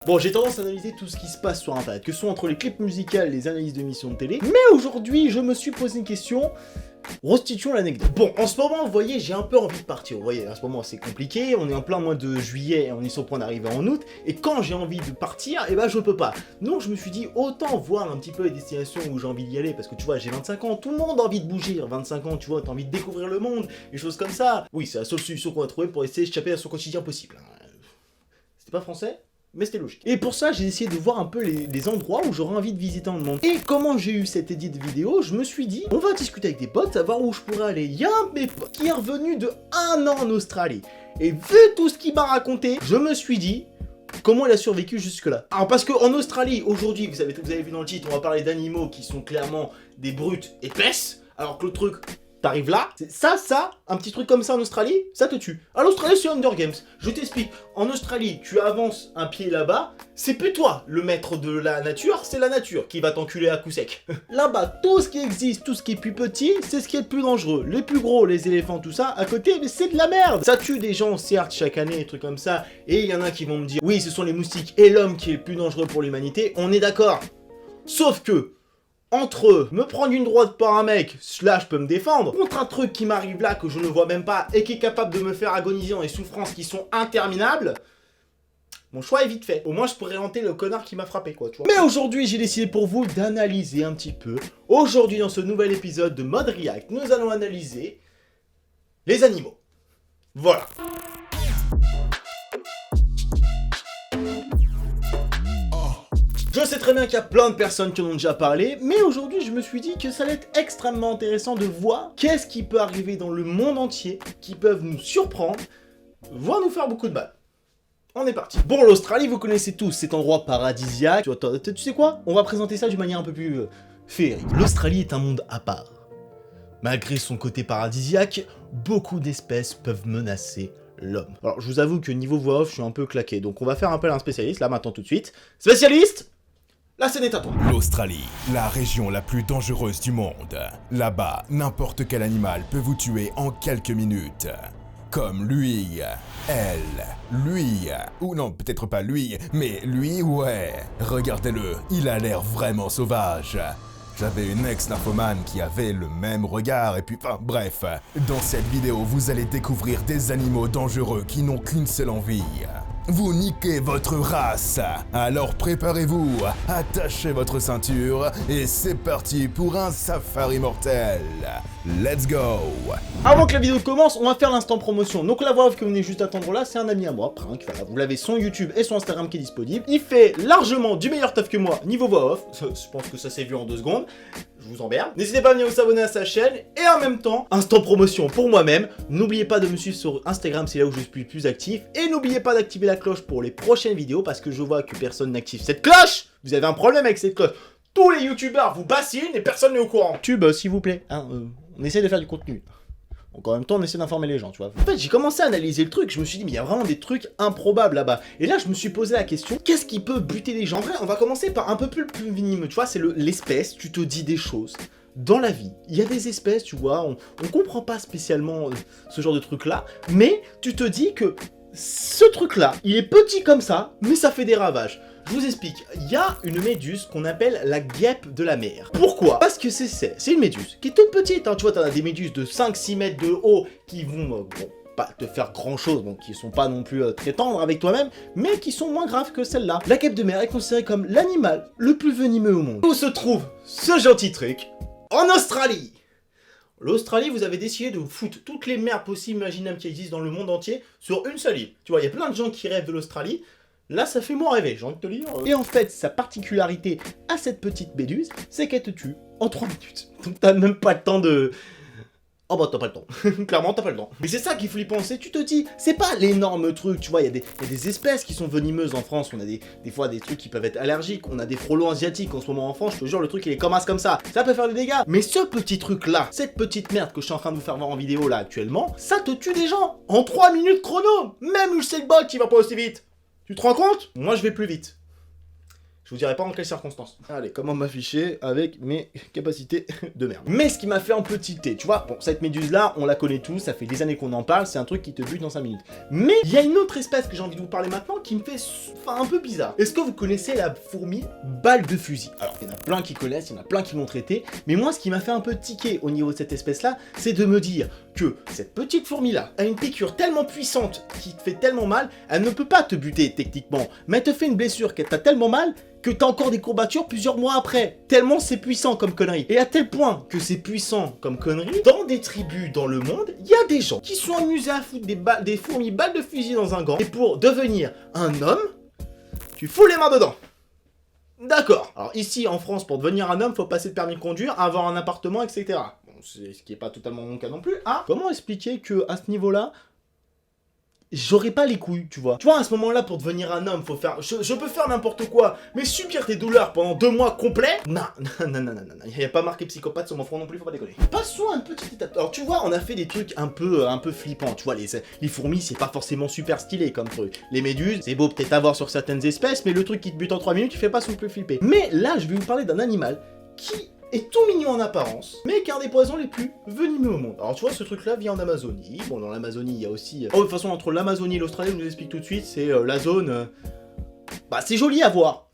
Bon, j'ai tendance à analyser tout ce qui se passe sur internet, que ce soit entre les clips musicaux et les analyses d'émissions de télé, mais aujourd'hui, je me suis posé une question, restituons l'anecdote. Bon, en ce moment, vous voyez, j'ai un peu envie de partir, vous voyez, en ce moment, c'est compliqué, on est en plein mois de juillet, on est sur le point d'arriver en août, et quand j'ai envie de partir, eh ben, je peux pas. Donc, je me suis dit, autant voir un petit peu les destinations où j'ai envie d'y aller, parce que tu vois, j'ai 25 ans, tout le monde a envie de bouger, 25 ans, tu vois, t'as envie de découvrir le monde, des choses comme ça. Oui, c'est la seule solution qu'on va trouver pour essayer d'échapper à son quotidien possible. C'était pas français ? Mais c'était logique. Et pour ça, j'ai essayé de voir un peu les endroits où j'aurais envie de visiter dans le monde. Et comment j'ai eu cette édite vidéo, je me suis dit, on va discuter avec des potes, savoir où je pourrais aller. Il y a un de mes potes qui est revenu de 1 an en Australie. Et vu tout ce qu'il m'a raconté, je me suis dit, comment il a survécu jusque-là? Alors parce qu'en Australie, aujourd'hui, vous avez vu dans le titre, on va parler d'animaux qui sont clairement des brutes épaisses, alors que le truc... T'arrives là, ça, un petit truc comme ça en Australie, ça te tue. À l'Australie, c'est Hunger Games. Je t'explique. En Australie, tu avances un pied là-bas, c'est plus toi le maître de la nature, c'est la nature qui va t'enculer à coup sec. Là-bas, tout ce qui existe, tout ce qui est plus petit, c'est ce qui est le plus dangereux. Les plus gros, les éléphants, tout ça, à côté, mais c'est de la merde. Ça tue des gens, certes, chaque année, des trucs comme ça. Et il y en a qui vont me dire, oui, ce sont les moustiques et l'homme qui est le plus dangereux pour l'humanité. On est d'accord. Sauf que... entre me prendre une droite par un mec, là je peux me défendre, contre un truc qui m'arrive là que je ne vois même pas et qui est capable de me faire agoniser dans des souffrances qui sont interminables, mon choix est vite fait. Au moins je pourrais hanter le connard qui m'a frappé quoi, tu vois. Mais aujourd'hui j'ai décidé pour vous d'analyser un petit peu. Aujourd'hui dans ce nouvel épisode de Mode React, nous allons analyser les animaux. Voilà. Je sais très bien qu'il y a plein de personnes qui en ont déjà parlé, mais aujourd'hui je me suis dit que ça allait être extrêmement intéressant de voir qu'est-ce qui peut arriver dans le monde entier, qui peuvent nous surprendre, voire nous faire beaucoup de mal. On est parti. Bon, l'Australie, vous connaissez tous, cet endroit paradisiaque. Tu sais quoi? On va présenter ça d'une manière un peu plus féerique. L'Australie est un monde à part. Malgré son côté paradisiaque, beaucoup d'espèces peuvent menacer l'homme. Alors, je vous avoue que niveau voix off, je suis un peu claqué, donc on va faire appel à un spécialiste, là, maintenant, tout de suite. Spécialiste! La scène est à toi. L'Australie, la région la plus dangereuse du monde. Là-bas, n'importe quel animal peut vous tuer en quelques minutes. Comme lui, elle, lui, ou non, peut-être pas lui, mais lui, ouais. Regardez-le, il a l'air vraiment sauvage. J'avais une ex-nymphomane qui avait le même regard et puis, enfin, bref. Dans cette vidéo, vous allez découvrir des animaux dangereux qui n'ont qu'une seule envie. Vous niquez votre race. Alors préparez-vous, attachez votre ceinture et c'est parti pour un safari mortel. Let's go. Avant que la vidéo commence, on va faire l'instant promotion. Donc la voix off que vous venez juste attendre là, c'est un ami à moi, Prank. Voilà, vous l'avez son YouTube et son Instagram qui est disponible. Il fait largement du meilleur taf que moi niveau voix off. Je pense que ça s'est vu en 2 secondes. Je vous emmerde. N'hésitez pas à venir vous abonner à sa chaîne. Et en même temps, instant promotion pour moi-même. N'oubliez pas de me suivre sur Instagram, c'est là où je suis le plus actif. Et n'oubliez pas d'activer la cloche pour les prochaines vidéos parce que je vois que personne n'active cette cloche. Vous avez un problème avec cette cloche. Tous les youtubeurs vous bassinent et personne n'est au courant. Tube, s'il vous plaît. Hein, on essaie de faire du contenu. Donc en même temps, on essaie d'informer les gens, tu vois. En fait, j'ai commencé à analyser le truc, je me suis dit, mais il y a vraiment des trucs improbables là-bas. Et là, je me suis posé la question, qu'est-ce qui peut buter les gens? En vrai, on va commencer par un peu plus minime, tu vois, c'est l'espèce, tu te dis des choses. Dans la vie, il y a des espèces, tu vois, on comprend pas spécialement ce genre de truc-là, mais tu te dis que ce truc-là, il est petit comme ça, mais ça fait des ravages. Je vous explique, il y a une méduse qu'on appelle la guêpe de la mer. Pourquoi? Parce que c'est une méduse qui est toute petite, hein. Tu vois, t'en as des méduses de 5-6 mètres de haut qui vont, bon, pas te faire grand chose, donc qui sont pas non plus très tendres avec toi-même, mais qui sont moins graves que celle-là. La guêpe de mer est considérée comme l'animal le plus venimeux au monde. Où se trouve ce gentil truc? En Australie! L'Australie, vous avez décidé de vous foutre toutes les merdes possibles, imaginables qui existent dans le monde entier sur une seule île. Tu vois, il y a plein de gens qui rêvent de l'Australie. Là, ça fait moins rêver, j'ai envie de te dire. Et en fait, sa particularité à cette petite méduse, c'est qu'elle te tue en 3 minutes. Donc t'as même pas le temps de... Oh bah t'as pas le temps, clairement t'as pas le temps. Mais c'est ça qu'il faut y penser, tu te dis, c'est pas l'énorme truc, tu vois, il y a des espèces qui sont venimeuses en France, on a des fois des trucs qui peuvent être allergiques, on a des frelons asiatiques en ce moment en France, je te jure le truc il est comme ça peut faire des dégâts. Mais ce petit truc là, cette petite merde que je suis en train de vous faire voir en vidéo là actuellement, ça te tue des gens en 3 minutes chrono. Même Usain Bolt qui va pas aussi vite. Tu te rends compte? Moi je vais plus vite. Je vous dirai pas en quelles circonstances. Allez, comment m'afficher avec mes capacités de merde. Mais ce qui m'a fait un peu tilter, tu vois, bon, cette méduse-là, on la connaît tous, ça fait des années qu'on en parle, c'est un truc qui te bute dans 5 minutes. Mais il y a une autre espèce que j'ai envie de vous parler maintenant qui me fait un peu bizarre. Est-ce que vous connaissez la fourmi balle de fusil? Alors, il y en a plein qui connaissent, il y en a plein qui l'ont traité, mais moi, ce qui m'a fait un peu tiquer au niveau de cette espèce-là, c'est de me dire que cette petite fourmi-là a une piqûre tellement puissante qui te fait tellement mal, elle ne peut pas te buter techniquement, mais elle te fait une blessure qui t'a tellement mal que t'as encore des courbatures plusieurs mois après. Tellement c'est puissant comme connerie. Et à tel point que c'est puissant comme connerie, dans des tribus dans le monde, il y a des gens qui sont amusés à foutre des fourmis balles de fusil dans un gant. Et pour devenir un homme, tu fous les mains dedans. D'accord. Alors ici en France, pour devenir un homme, faut passer le permis de conduire, avoir un appartement, etc. Bon, c'est ce qui est pas totalement mon cas non plus. Ah, comment expliquer que à ce niveau-là, j'aurais pas les couilles, tu vois. Tu vois, à ce moment-là, pour devenir un homme, faut faire... Je peux faire n'importe quoi, mais subir des douleurs pendant 2 mois complets? Non, non. Il y a pas marqué psychopathe sur mon front non plus, faut pas déconner. Passons à une petite étape. Alors, tu vois, on a fait des trucs un peu flippants. Tu vois, les fourmis, c'est pas forcément super stylé comme truc. Les méduses, c'est beau peut-être à voir sur certaines espèces, mais le truc qui te bute en 3 minutes, tu fais pas son plus flipper. Mais là, je vais vous parler d'un animal qui est tout mignon en apparence, mais qui est un des poisons les plus venimeux au monde. Alors tu vois, ce truc-là vit en Amazonie. Bon, dans l'Amazonie, il y a aussi... Oh, de toute façon, entre l'Amazonie et l'Australie, je vous explique tout de suite, c'est la zone... Bah, c'est joli à voir.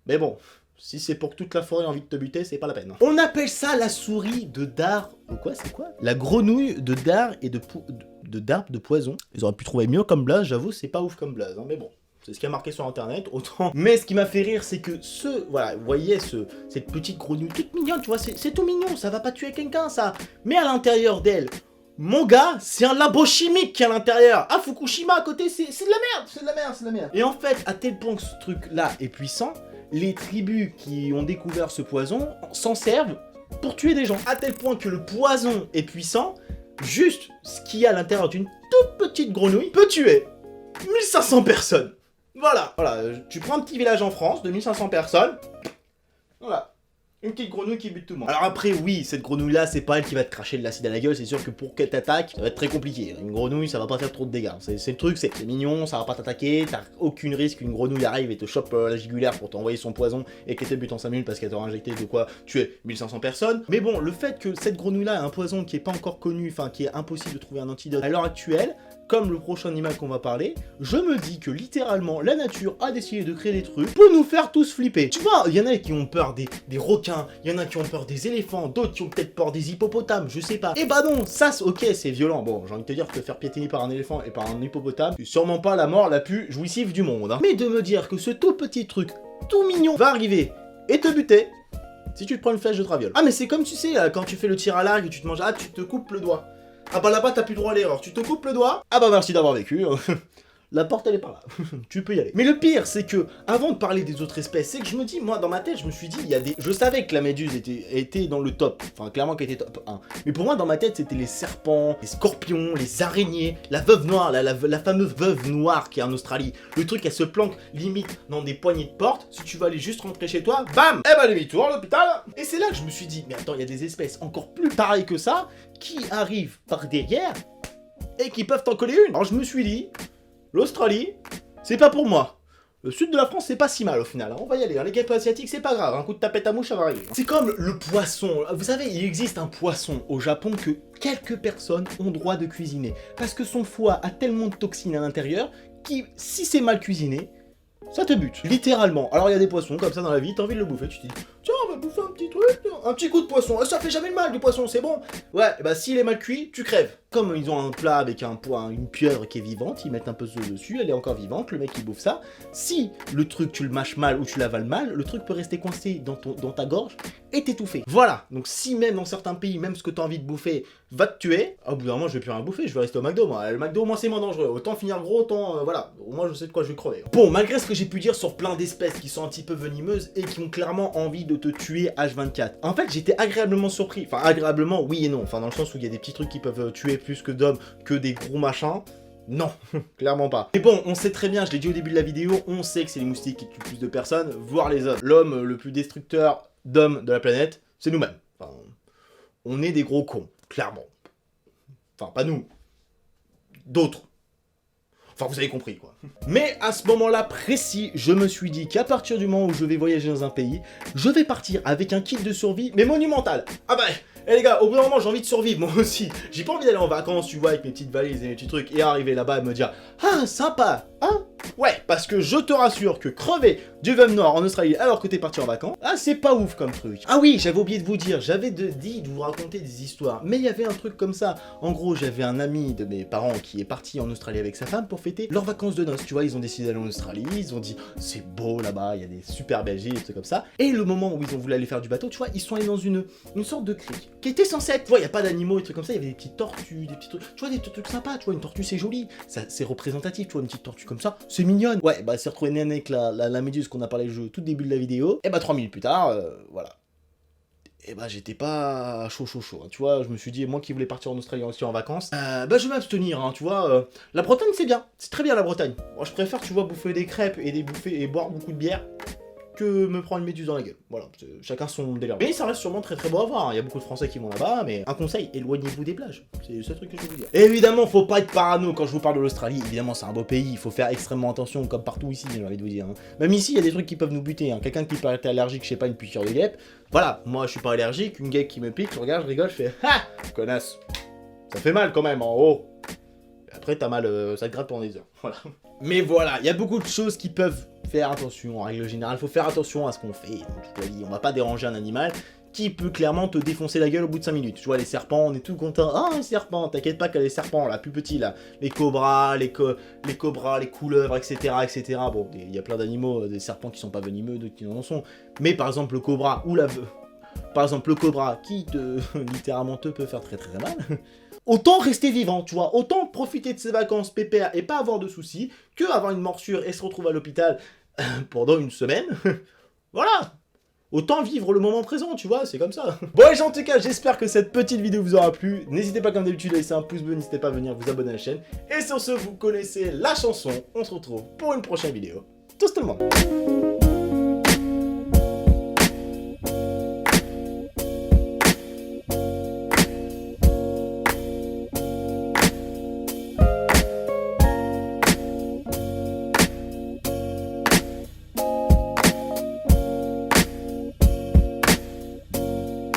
Mais bon, si c'est pour que toute la forêt ait envie de te buter, c'est pas la peine. On appelle ça la souris de dard... Quoi, c'est quoi? La grenouille de dard et de darbe de poison. Ils auraient pu trouver mieux comme blaze, j'avoue, c'est pas ouf comme blaze, hein, mais bon. C'est ce qui a marqué sur internet, autant. Mais ce qui m'a fait rire, c'est que voilà, vous voyez, cette petite grenouille toute mignonne, tu vois, c'est tout mignon, ça va pas tuer quelqu'un, ça. Mais à l'intérieur d'elle, mon gars, c'est un labo chimique qui est à l'intérieur. Ah, Fukushima à côté, c'est de la merde. Et en fait, à tel point que ce truc-là est puissant, les tribus qui ont découvert ce poison s'en servent pour tuer des gens. À tel point que le poison est puissant, juste ce qu'il y a à l'intérieur d'une toute petite grenouille peut tuer 1500 personnes. Voilà, tu prends un petit village en France de 1500 personnes, voilà, une petite grenouille qui bute tout le monde. Alors après, oui, cette grenouille-là, c'est pas elle qui va te cracher de l'acide à la gueule, c'est sûr que pour qu'elle t'attaque, ça va être très compliqué. Une grenouille, ça va pas faire trop de dégâts. C'est le truc, c'est mignon, ça va pas t'attaquer, t'as aucun risque qu'une grenouille arrive et te chope la jugulaire pour t'envoyer son poison et qu'elle te bute en 5 minutes parce qu'elle t'aura injecté de quoi tuer 1500 personnes. Mais bon, le fait que cette grenouille-là a un poison qui est pas encore connu, enfin qui est impossible de trouver un antidote à l'heure actuelle, comme le prochain animal qu'on va parler, je me dis que littéralement la nature a décidé de créer des trucs pour nous faire tous flipper. Tu vois, il y en a qui ont peur des requins, il y en a qui ont peur des éléphants, d'autres qui ont peut-être peur des hippopotames, je sais pas. Et bah non, ça ok, c'est violent. Bon, j'ai envie de te dire que te faire piétiner par un éléphant et par un hippopotame, c'est sûrement pas la mort la plus jouissive du monde. Hein. Mais de me dire que ce tout petit truc, tout mignon, va arriver et te buter si tu te prends une flèche de traviole. Ah mais c'est comme tu sais, quand tu fais le tir à l'arc et tu te manges, ah tu te coupes le doigt. Ah bah là-bas t'as plus droit à l'erreur, tu te coupes le doigt. Ah bah merci d'avoir vécu. La porte elle est par là, tu peux y aller. Mais le pire c'est que, avant de parler des autres espèces, c'est que je me dis, moi dans ma tête je me suis dit, il y a des... Je savais que la méduse était dans le top, enfin clairement qu'elle était top 1. Mais pour moi dans ma tête c'était les serpents, les scorpions, les araignées, la veuve noire, la fameuse veuve noire qui est en Australie. Le truc elle se planque limite dans des poignées de porte, si tu veux aller juste rentrer chez toi, bam. Eh bah demi-tour à l'hôpital. Et c'est là que je me suis dit, mais attends, il y a des espèces encore plus pareilles que ça, qui arrivent par derrière, et qui peuvent t'en coller une. Alors je me suis dit... L'Australie, c'est pas pour moi. Le sud de la France, c'est pas si mal au final. Hein. On va y aller. Hein. Les guêpes asiatiques, c'est pas grave. Un coup de tapette à mouche, ça va arriver. Hein. C'est comme le poisson. Vous savez, il existe un poisson au Japon que quelques personnes ont droit de cuisiner. Parce que son foie a tellement de toxines à l'intérieur qui, si c'est mal cuisiné, ça te bute. Littéralement. Alors il y a des poissons comme ça dans la vie, t'as envie de le bouffer, tu te dis, tiens, on va bouffer un petit truc, un petit coup de poisson. Ça fait jamais le mal du poisson, c'est bon. Ouais, bah s'il est mal cuit, tu crèves. Comme ils ont un plat avec une pieuvre qui est vivante, ils mettent un peu d'eau dessus, elle est encore vivante, le mec il bouffe ça. Si le truc tu le mâches mal ou tu l'avales mal, le truc peut rester coincé dans ta gorge et t'étouffer. Voilà, donc si même dans certains pays, même ce que t'as envie de bouffer va te tuer, au bout d'un moment je vais plus rien bouffer, je vais rester au McDo moi. Le McDo au moins c'est moins dangereux, autant finir gros, autant voilà, au moins je sais de quoi je vais crever. Bon, malgré ce que j'ai pu dire sur plein d'espèces qui sont un petit peu venimeuses et qui ont clairement envie de te tuer H24, en fait j'étais agréablement surpris, enfin agréablement oui et non, enfin dans le sens où il y a des petits trucs qui peuvent tuer plus que d'hommes que des gros machins. Non, clairement pas. Mais bon, on sait très bien, je l'ai dit au début de la vidéo, on sait que c'est les moustiques qui tuent plus de personnes, voire les hommes. L'homme le plus destructeur d'hommes de la planète, c'est nous-mêmes. Enfin, on est des gros cons, clairement. Enfin, pas nous. D'autres. Enfin, vous avez compris, quoi. Mais à ce moment-là précis, je me suis dit qu'à partir du moment où je vais voyager dans un pays, je vais partir avec un kit de survie, mais monumental. Ah bah, les gars, au bout d'un moment, j'ai envie de survivre, moi aussi. J'ai pas envie d'aller en vacances, tu vois, avec mes petites valises et mes petits trucs, et arriver là-bas et me dire « Ah, sympa, hein ?» Ouais, parce que je te rassure que crever du veuve noir en Australie alors que t'es parti en vacances, ah, c'est pas ouf comme truc. Ah oui, j'avais oublié de vous dire, j'avais dit de vous raconter des histoires, mais il y avait un truc comme ça. En gros, j'avais un ami de mes parents qui est parti en Australie avec sa femme pour fêter leurs vacances de noces. Tu vois, ils ont décidé d'aller en Australie, ils ont dit c'est beau là-bas, il y a des super belles îles, des trucs comme ça. Et le moment où ils ont voulu aller faire du bateau, tu vois, ils sont allés dans une sorte de crique qui était censée être, tu vois, il y a pas d'animaux, des trucs comme ça, il y avait des petites tortues, des petits trucs, tu vois, des trucs sympas, tu vois, une tortue c'est joli, c'est représentatif, tu vois, une petite tortue comme ça, c'est mignonne. Ouais, bah c'est retrouvé né avec la méduse qu'on a parlé du jeu tout début de la vidéo, et bah 3 minutes plus tard, voilà. Et bah j'étais pas chaud, hein, tu vois, je me suis dit, moi qui voulais partir en Australie aussi en vacances, bah je vais m'abstenir, hein, tu vois, la Bretagne c'est bien, c'est très bien la Bretagne. Moi je préfère, tu vois, bouffer des crêpes et boire beaucoup de bière, que me prendre une méduse dans la gueule. Voilà, chacun son délire. Mais ça reste sûrement très très beau à voir, hein. Il y a beaucoup de Français qui vont là-bas, mais un conseil, éloignez-vous des plages. C'est le seul truc que je vais vous dire. Et évidemment, faut pas être parano quand je vous parle de l'Australie. Évidemment, c'est un beau pays, il faut faire extrêmement attention, comme partout ici, j'ai envie de vous dire. Hein. Même ici, il y a des trucs qui peuvent nous buter. Hein. Quelqu'un qui peut être allergique, je sais pas, une piqûre de guêpe. Voilà, moi je suis pas allergique, une guêpe qui me pique, je regarde, je rigole, je fais ha, connasse. Ça fait mal quand même, en haut. Après, t'as mal, ça te gratte pendant des heures. Voilà. Mais voilà, il y a beaucoup de choses qui peuvent faire attention. En règle générale, il faut faire attention à ce qu'on fait. On va pas déranger un animal qui peut clairement te défoncer la gueule au bout de 5 minutes. Tu vois, les serpents, on est tout content. Ah, un serpent, t'inquiète pas que les serpents, là, plus petits, là, les cobras, les couleuvres, etc., etc. Bon, il y a plein d'animaux, des serpents qui sont pas venimeux, d'autres qui en sont. Mais par exemple, le cobra ou par exemple, le cobra qui littéralement te peut faire très très mal. Autant rester vivant, tu vois, autant profiter de ses vacances pépères et pas avoir de soucis, que avoir une morsure et se retrouver à l'hôpital pendant une semaine. Voilà. Autant vivre le moment présent, tu vois, c'est comme ça. Bon les gens, en tout cas, j'espère que cette petite vidéo vous aura plu. N'hésitez pas comme d'habitude à laisser un pouce bleu, n'hésitez pas à venir vous abonner à la chaîne. Et sur ce, vous connaissez la chanson, on se retrouve pour une prochaine vidéo. Tous tout le monde.